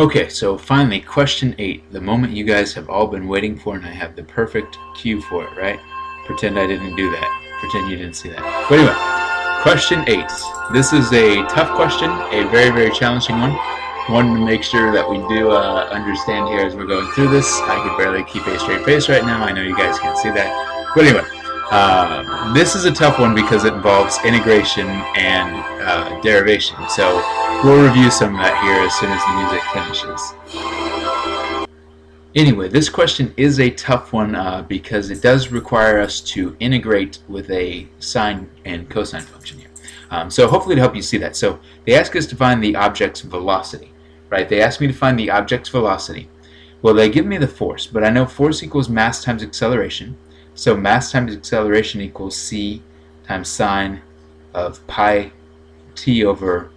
Okay, so finally, question 8, the moment you guys have all been waiting for, and I have the perfect cue for it, right? Pretend I didn't do that. Pretend you didn't see that. But anyway, question 8. This is a tough question, a very, very challenging one. One to make sure that we do understand here as we're going through this. I could barely keep a straight face right now. I know you guys can't see that. But anyway, this is a tough one because it involves integration and derivation. So we'll review some of that here as soon as the music finishes. Anyway, this question is a tough one because it does require us to integrate with a sine and cosine function here. So hopefully to help you see that. So they ask us to find the object's velocity, right? They ask me to find the object's velocity. Well, they give me the force, but I know force equals mass times acceleration. So mass times acceleration equals c times sine of pi t over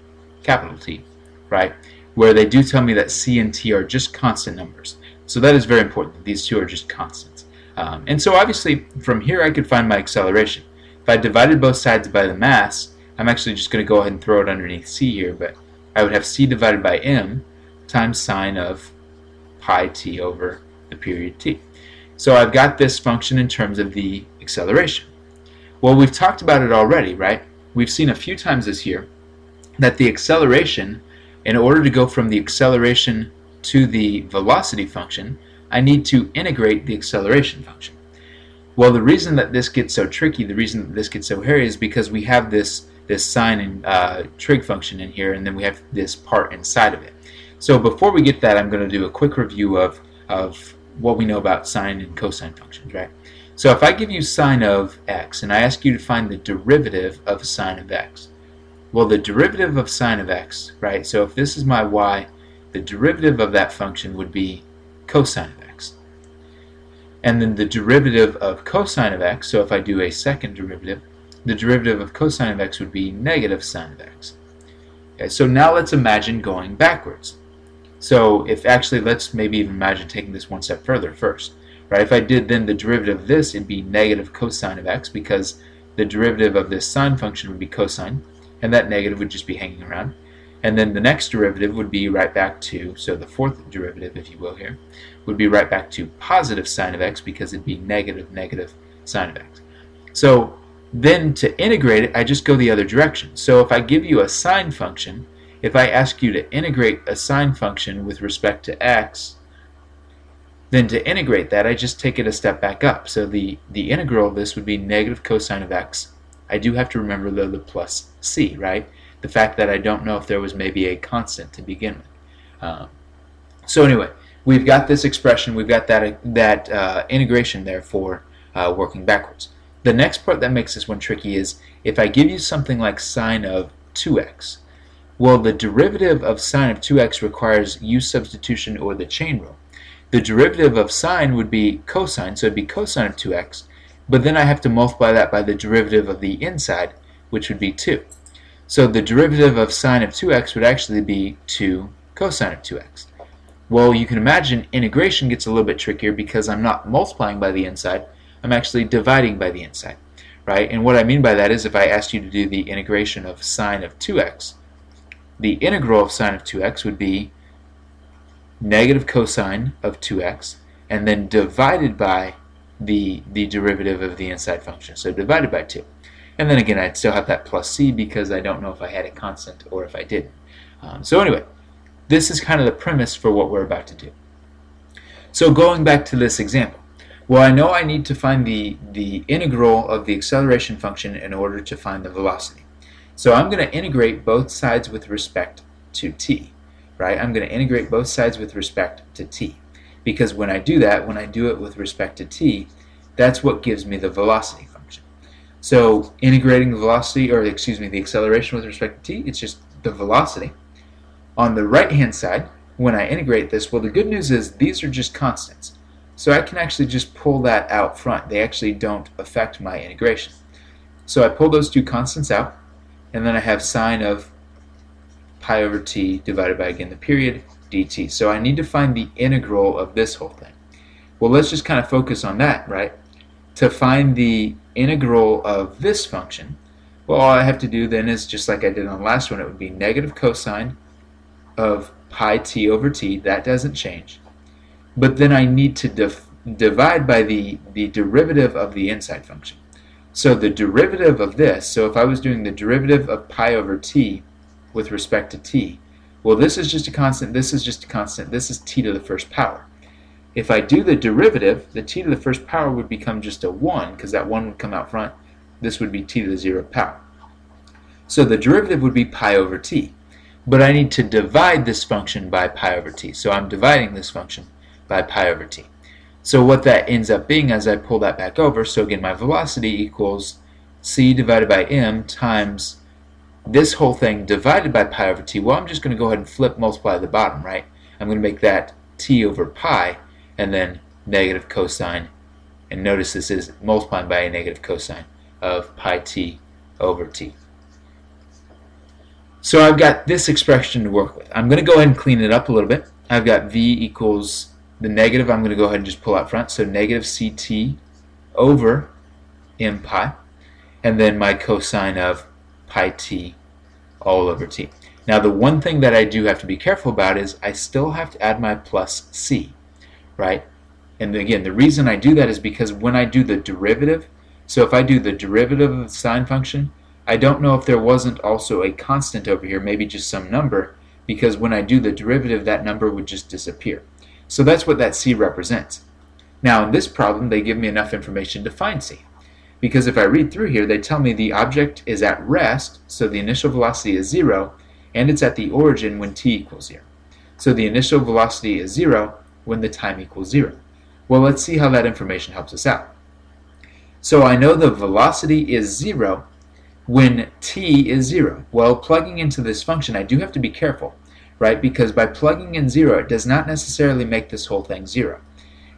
capital T, right? Where they do tell me that c and t are just constant numbers. So that is very important, that these two are just constants. And so obviously from here I could find my acceleration. If I divided both sides by the mass, I'm actually just going to go ahead and throw it underneath c here, but I would have c divided by m times sine of pi t over the period t. So I've got this function in terms of the acceleration. Well, we've talked about it already, right? We've seen a few times this year that the acceleration, in order to go from the acceleration to the velocity function, I need to integrate the acceleration function. Well, the reason that this gets so tricky, the reason that this gets so hairy is because we have this sine and trig function in here, and then we have this part inside of it. So before we get that, I'm going to do a quick review of what we know about sine and cosine functions, right? So if I give you sine of x, and I ask you to find the derivative of sine of x, well, the derivative of sine of x, right? So if this is my y, the derivative of that function would be cosine of x. And then the derivative of cosine of x, so if I do a second derivative, the derivative of cosine of x would be negative sine of x. Okay, so now let's imagine going backwards. So if actually, let's maybe even imagine taking this one step further first. Right? If I did then the derivative of this, it'd be negative cosine of x, because the derivative of this sine function would be cosine, and that negative would just be hanging around. And then the next derivative would be right back to, so the fourth derivative, if you will here, would be right back to positive sine of x, because it'd be negative sine of x. So then to integrate it, I just go the other direction. So if I give you a sine function, if I ask you to integrate a sine function with respect to x, then to integrate that, I just take it a step back up. So the integral of this would be negative cosine of x. I do have to remember though the plus c, right? The fact that I don't know if there was maybe a constant to begin with. So anyway, we've got this expression, we've got that integration there for working backwards. The next part that makes this one tricky is if I give you something like sine of 2x. Well, the derivative of sine of 2x requires u substitution or the chain rule. The derivative of sine would be cosine, so it'd be cosine of 2x, but then I have to multiply that by the derivative of the inside, which would be 2. So the derivative of sine of 2x would actually be 2 cosine of 2x. Well, you can imagine integration gets a little bit trickier because I'm not multiplying by the inside, I'm actually dividing by the inside, right? And what I mean by that is if I asked you to do the integration of sine of 2x, the integral of sine of 2x would be negative cosine of 2x, and then divided by the derivative of the inside function, so divided by 2. And then again, I'd still have that plus c because I don't know if I had a constant or if I didn't. So anyway, this is kind of the premise for what we're about to do. So going back to this example, well, I know I need to find the integral of the acceleration function in order to find the velocity. So I'm going to integrate both sides with respect to t, right? I'm going to integrate both sides with respect to t, because when I do that, when I do it with respect to t, that's what gives me the velocity function. So integrating the velocity, or excuse me, the acceleration with respect to t, it's just the velocity. On the right-hand side, when I integrate this, well, the good news is these are just constants. So I can actually just pull that out front. They actually don't affect my integration. So I pull those two constants out, and then I have sine of pi over t divided by, again, the period dt. So I need to find the integral of this whole thing. Well, let's just kind of focus on that, right? To find the integral of this function, well, all I have to do then is, just like I did on the last one, it would be negative cosine of pi t over t. That doesn't change. But then I need to divide by the derivative of the inside function. So the derivative of this, so if I was doing the derivative of pi over t with respect to t, well, this is just a constant, this is just a constant, this is t to the first power. If I do the derivative, the t to the first power would become just a 1, because that 1 would come out front. This would be t to the 0th power. So the derivative would be pi over t. But I need to divide this function by pi over t. So I'm dividing this function by pi over t. So what that ends up being as I pull that back over, so again, my velocity equals c divided by m times this whole thing divided by pi over t. Well, I'm just going to go ahead and multiply the bottom, right? I'm going to make that t over pi, and then negative cosine. And notice this is multiplying by a negative cosine of pi t over t. So I've got this expression to work with. I'm going to go ahead and clean it up a little bit. I've got v equals the negative. I'm going to go ahead and just pull out front. So negative ct over m pi, and then my cosine of pi t all over t. Now the one thing that I do have to be careful about is I still have to add my plus c, right? And again, the reason I do that is because when I do the derivative, so if I do the derivative of the sine function, I don't know if there wasn't also a constant over here, maybe just some number, because when I do the derivative, that number would just disappear. So that's what that c represents. Now in this problem, they give me enough information to find c. Because if I read through here, they tell me the object is at rest, so the initial velocity is 0, and it's at the origin when t equals 0. So the initial velocity is 0 when the time equals 0. Well, let's see how that information helps us out. So I know the velocity is 0 when t is 0. Well, plugging into this function, I do have to be careful, right? Because by plugging in 0, it does not necessarily make this whole thing 0.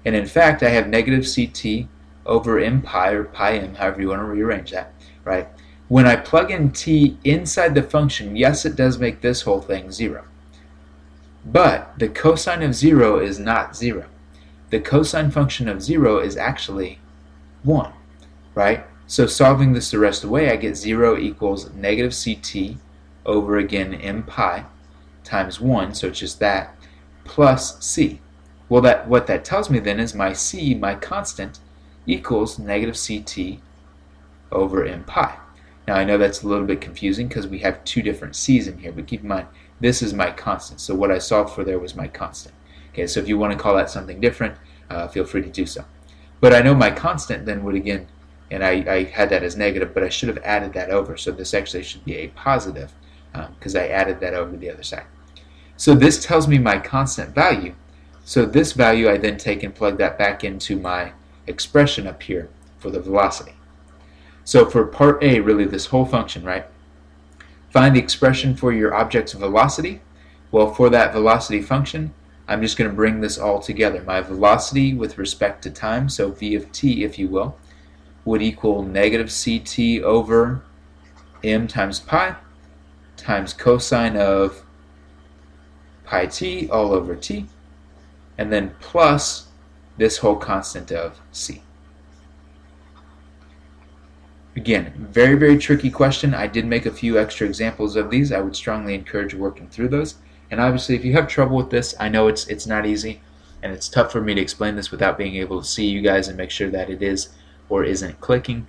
And in fact, I have negative ct over m pi, or pi m, however you want to rearrange that, right? When I plug in t inside the function, yes, it does make this whole thing 0. But the cosine of 0 is not 0. The cosine function of 0 is actually 1, right? So solving this the rest of the way, I get 0 equals negative ct over, again, m pi times 1, so it's just that, plus c. Well, what that tells me then is my c, my constant, equals negative ct over m pi. Now I know that's a little bit confusing because we have two different c's in here, but keep in mind this is my constant. So what I solved for there was my constant. Okay, so if you want to call that something different, feel free to do so. But I know my constant then would, again, and I had that as negative, but I should have added that over. So this actually should be a positive because I added that over to the other side. So this tells me my constant value. So this value I then take and plug that back into my expression up here for the velocity. So for part A, really this whole function, right? Find the expression for your object's velocity. Well, for that velocity function, I'm just going to bring this all together. My velocity with respect to time, so v of t, if you will, would equal negative ct over m times pi times cosine of pi t all over t, and then plus this whole constant of c. Again, very, very tricky question. I did make a few extra examples of these. I would strongly encourage working through those. And obviously, if you have trouble with this, I know it's not easy, and it's tough for me to explain this without being able to see you guys and make sure that it is or isn't clicking.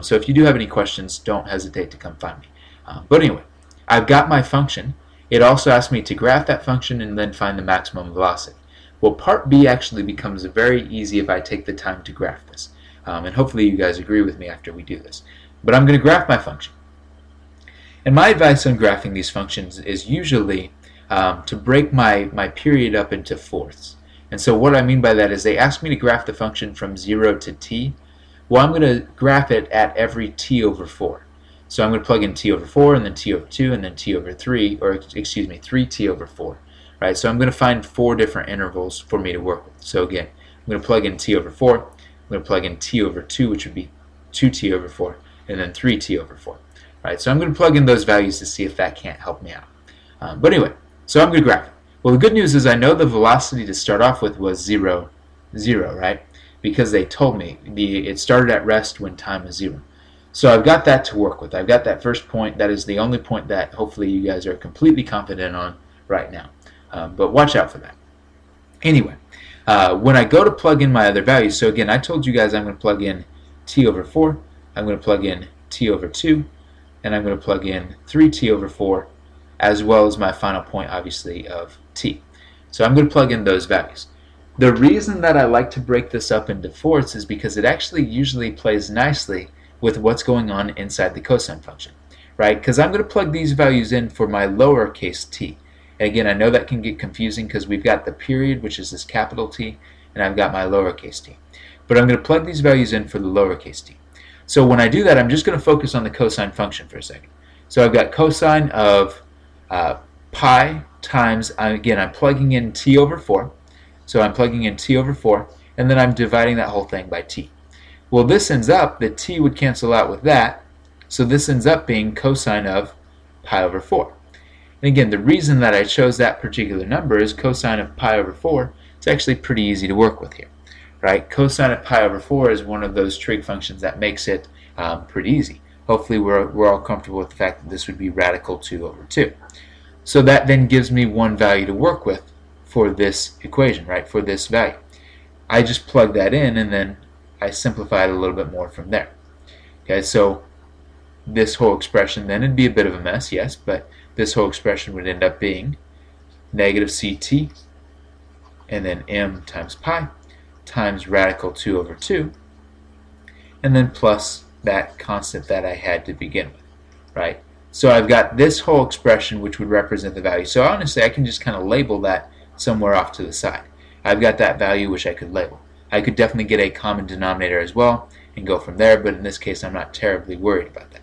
So if you do have any questions, don't hesitate to come find me. But anyway, I've got my function. It also asks me to graph that function and then find the maximum velocity. Well, part B actually becomes very easy if I take the time to graph this. And hopefully you guys agree with me after we do this. But I'm going to graph my function. And my advice on graphing these functions is usually to break my period up into fourths. And so what I mean by that is they ask me to graph the function from 0 to t. Well, I'm going to graph it at every t over 4. So I'm going to plug in t over 4, and then t over 2, and then t over 3, or excuse me, 3t over 4. Right? So I'm going to find 4 different intervals for me to work with. So again, I'm going to plug in t over 4, I'm going to plug in t over 2, which would be 2t over 4, and then 3t over 4. Right? So I'm going to plug in those values to see if that can't help me out. But anyway, so I'm going to graph it. Well, the good news is I know the velocity to start off with was 0, 0, right? Because they told me it started at rest when time is 0. So I've got that to work with. I've got that first point. That is the only point that hopefully you guys are completely confident on right now. but watch out for that. Anyway, when I go to plug in my other values, so again, I told you guys I'm going to plug in t over 4, I'm going to plug in t over 2, and I'm going to plug in 3t over 4, as well as my final point, obviously, of t. So I'm going to plug in those values. The reason that I like to break this up into fourths is because it actually usually plays nicely with what's going on inside the cosine function, right? Because I'm going to plug these values in for my lowercase t. And again, I know that can get confusing because we've got the period, which is this capital T, and I've got my lowercase t. But I'm going to plug these values in for the lowercase t. So when I do that, I'm just going to focus on the cosine function for a second. So I've got cosine of pi times, again, I'm plugging in t over 4. So I'm plugging in t over 4, and then I'm dividing that whole thing by t. Well, this ends up, the t would cancel out with that, so this ends up being cosine of pi over 4. And again, the reason that I chose that particular number is cosine of pi over 4. It's actually pretty easy to work with here, right? Cosine of pi over 4 is one of those trig functions that makes it pretty easy. Hopefully we're all comfortable with the fact that this would be radical 2 over 2. So that then gives me one value to work with for this equation, right, for this value. I just plug that in and then I simplify it a little bit more from there. Okay, so this whole expression then, it'd be a bit of a mess, yes, but this whole expression would end up being negative ct and then m times pi times radical 2 over 2 and then plus that constant that I had to begin with, right? So I've got this whole expression which would represent the value. So honestly, I can just kind of label that somewhere off to the side. I've got that value which I could label. I could definitely get a common denominator as well and go from there, but in this case I'm not terribly worried about that.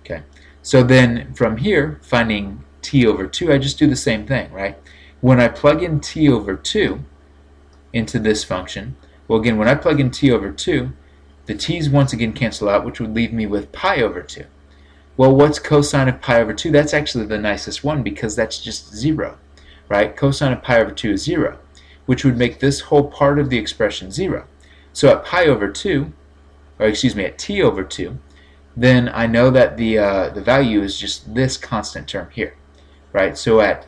Okay, so then from here, finding t over 2, I just do the same thing, right? When I plug in t over 2 into this function, well again, when I plug in t over 2, the t's once again cancel out, which would leave me with pi over 2. Well, what's cosine of pi over 2? That's actually the nicest one because that's just 0. Right? Cosine of pi over 2 is 0, which would make this whole part of the expression 0. So at pi over 2, or excuse me, at t over 2, then I know that the value is just this constant term here. Right? So at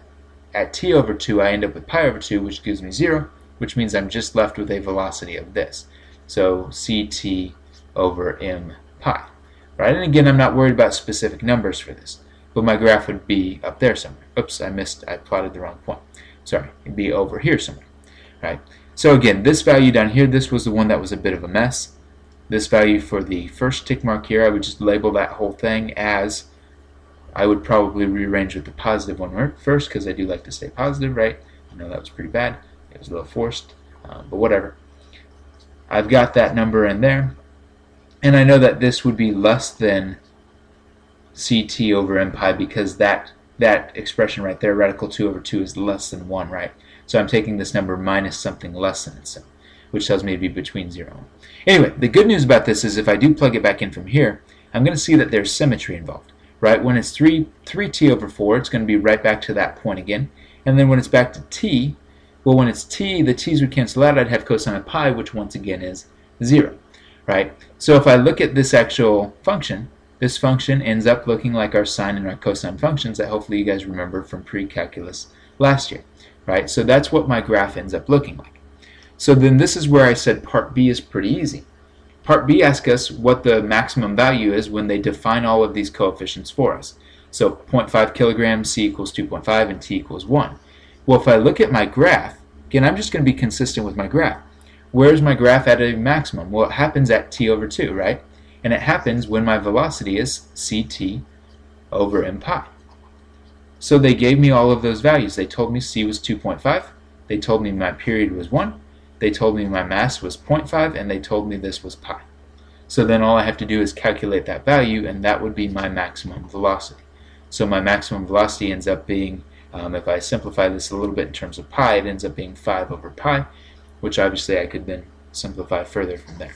t over 2, I end up with pi over 2, which gives me 0, which means I'm just left with a velocity of this. So ct over m pi. Right? And again, I'm not worried about specific numbers for this, but my graph would be up there somewhere. Oops, I plotted the wrong point. Sorry, it'd be over here somewhere. Right? So again, this value down here, this was the one that was a bit of a mess. This value for the first tick mark here, I would just label that whole thing as, I would probably rearrange with the positive one first because I do like to stay positive, right? I know that was pretty bad. It was a little forced, but whatever. I've got that number in there, and I know that this would be less than ct over m pi because that expression right there, radical 2 over 2, is less than 1, right? So I'm taking this number minus something less than itself, which tells me to be between 0 and 1. Anyway, the good news about this is if I do plug it back in from here, I'm going to see that there's symmetry involved, right? When it's 3t over 4, it's going to be right back to that point again. And then when it's back to t, well, when it's t, the t's would cancel out. I'd have cosine of pi, which once again is 0, right? So if I look at this actual function, this function ends up looking like our sine and our cosine functions that hopefully you guys remember from pre-calculus last year, right? So that's what my graph ends up looking like. So then this is where I said part B is pretty easy. Part B asks us what the maximum value is when they define all of these coefficients for us. So 0.5 kilograms, c equals 2.5, and t equals 1. Well, if I look at my graph, again, I'm just going to be consistent with my graph. Where's my graph at a maximum? Well, it happens at t over 2, right? And it happens when my velocity is ct over m pi. So they gave me all of those values. They told me c was 2.5. They told me my period was 1. They told me my mass was 0.5. And they told me this was pi. So then all I have to do is calculate that value, and that would be my maximum velocity. So my maximum velocity ends up being, if I simplify this a little bit in terms of pi, it ends up being 5 over pi, which obviously I could then simplify further from there.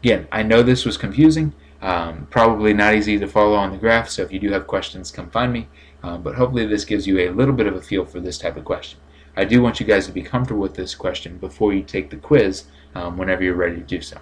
Again, I know this was confusing, probably not easy to follow on the graph, so if you do have questions, come find me. But hopefully this gives you a little bit of a feel for this type of question. I do want you guys to be comfortable with this question before you take the quiz whenever you're ready to do so.